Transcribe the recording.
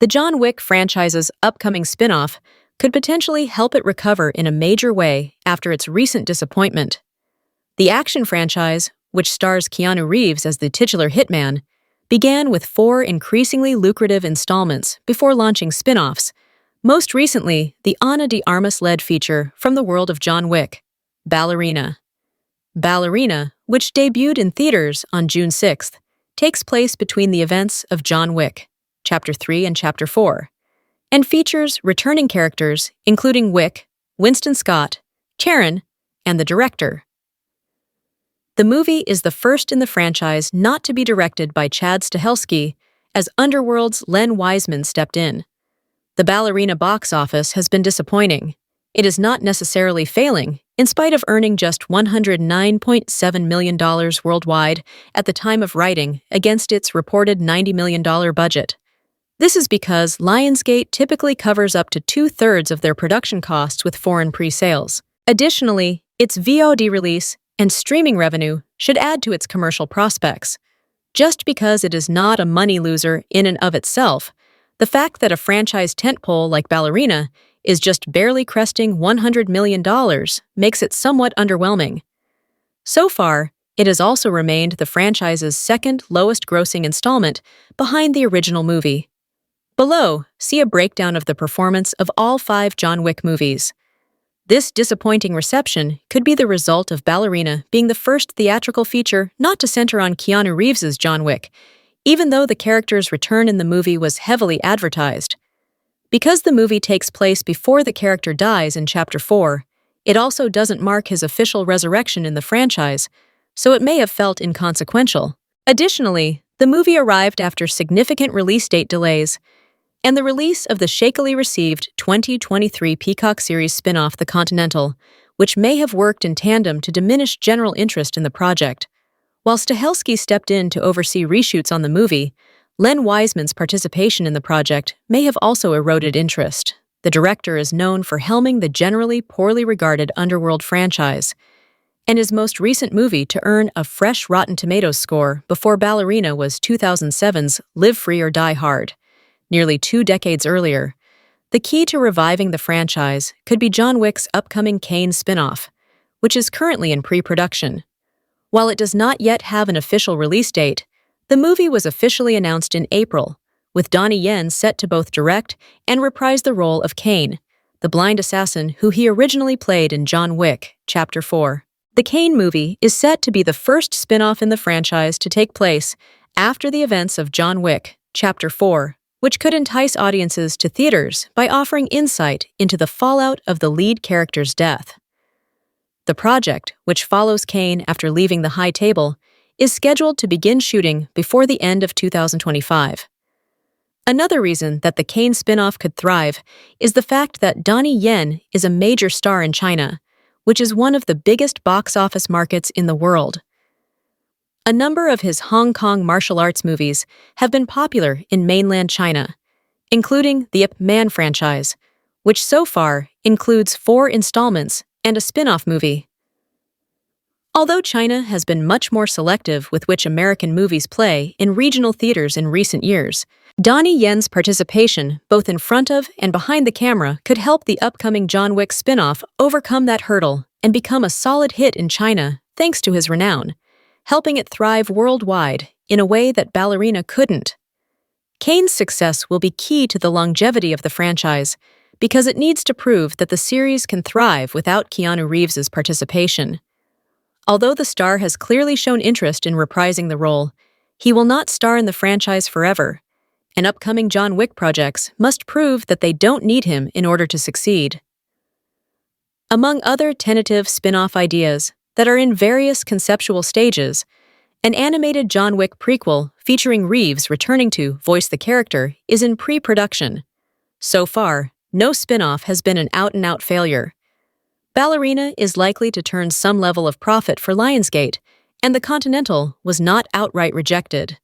The John Wick franchise's upcoming spin-off could potentially help it recover in a major way after its recent disappointment. The action franchise, which stars Keanu Reeves as the titular hitman, began with 4 increasingly lucrative installments before launching spin-offs, most recently the Ana de Armas-led feature from the world of John Wick, Ballerina. Ballerina, which debuted in theaters on June 6th, takes place between the events of John Wick, Chapter 3 and Chapter 4, and features returning characters including Wick, Winston Scott, Charon, and the director. The movie is the first in the franchise not to be directed by Chad Stahelski, as Underworld's Len Wiseman stepped in. The Ballerina box office has been disappointing. It is not necessarily failing, in spite of earning just $109.7 million worldwide at the time of writing against its reported $90 million budget. This is because Lionsgate typically covers up to 2/3 of their production costs with foreign pre-sales. Additionally, its VOD release and streaming revenue should add to its commercial prospects. Just because it is not a money loser in and of itself, the fact that a franchise tentpole like Ballerina is just barely cresting $100 million makes it somewhat underwhelming. So far, it has also remained the franchise's second lowest grossing installment behind the original movie. Below, see a breakdown of the performance of all 5 John Wick movies. This disappointing reception could be the result of Ballerina being the first theatrical feature not to center on Keanu Reeves's John Wick, even though the character's return in the movie was heavily advertised. Because the movie takes place before the character dies in Chapter 4, it also doesn't mark his official resurrection in the franchise, so it may have felt inconsequential. Additionally, the movie arrived after significant release date delays, and the release of the shakily received 2023 Peacock series spin-off The Continental, which may have worked in tandem to diminish general interest in the project. While Stahelski stepped in to oversee reshoots on the movie, Len Wiseman's participation in the project may have also eroded interest. The director is known for helming the generally poorly regarded Underworld franchise, and his most recent movie to earn a fresh Rotten Tomatoes score before Ballerina was 2007's Live Free or Die Hard, nearly 2 decades earlier. The key to reviving the franchise could be John Wick's upcoming Kane spin-off, which is currently in pre-production. While it does not yet have an official release date, the movie was officially announced in April, with Donnie Yen set to both direct and reprise the role of Kane, the blind assassin who he originally played in John Wick, Chapter 4. The Kane movie is set to be the first spin-off in the franchise to take place after the events of John Wick, Chapter 4, which could entice audiences to theaters by offering insight into the fallout of the lead character's death. The project, which follows Kane after leaving the high table, is scheduled to begin shooting before the end of 2025. Another reason that the Kane spin-off could thrive is the fact that Donnie Yen is a major star in China, which is one of the biggest box office markets in the world. A number of his Hong Kong martial arts movies have been popular in mainland China, including the Ip Man franchise, which so far includes 4 installments and a spin-off movie. Although China has been much more selective with which American movies play in regional theaters in recent years, Donnie Yen's participation both in front of and behind the camera could help the upcoming John Wick spin-off overcome that hurdle and become a solid hit in China thanks to his renown, helping it thrive worldwide in a way that Ballerina couldn't. Kane's success will be key to the longevity of the franchise because it needs to prove that the series can thrive without Keanu Reeves's participation. Although the star has clearly shown interest in reprising the role, he will not star in the franchise forever, and upcoming John Wick projects must prove that they don't need him in order to succeed. Among other tentative spin-off ideas that are in various conceptual stages, an animated John Wick prequel featuring Reeves returning to voice the character is in pre-production. So far, no spin-off has been an out-and-out failure. Ballerina is likely to turn some level of profit for Lionsgate, and The Continental was not outright rejected.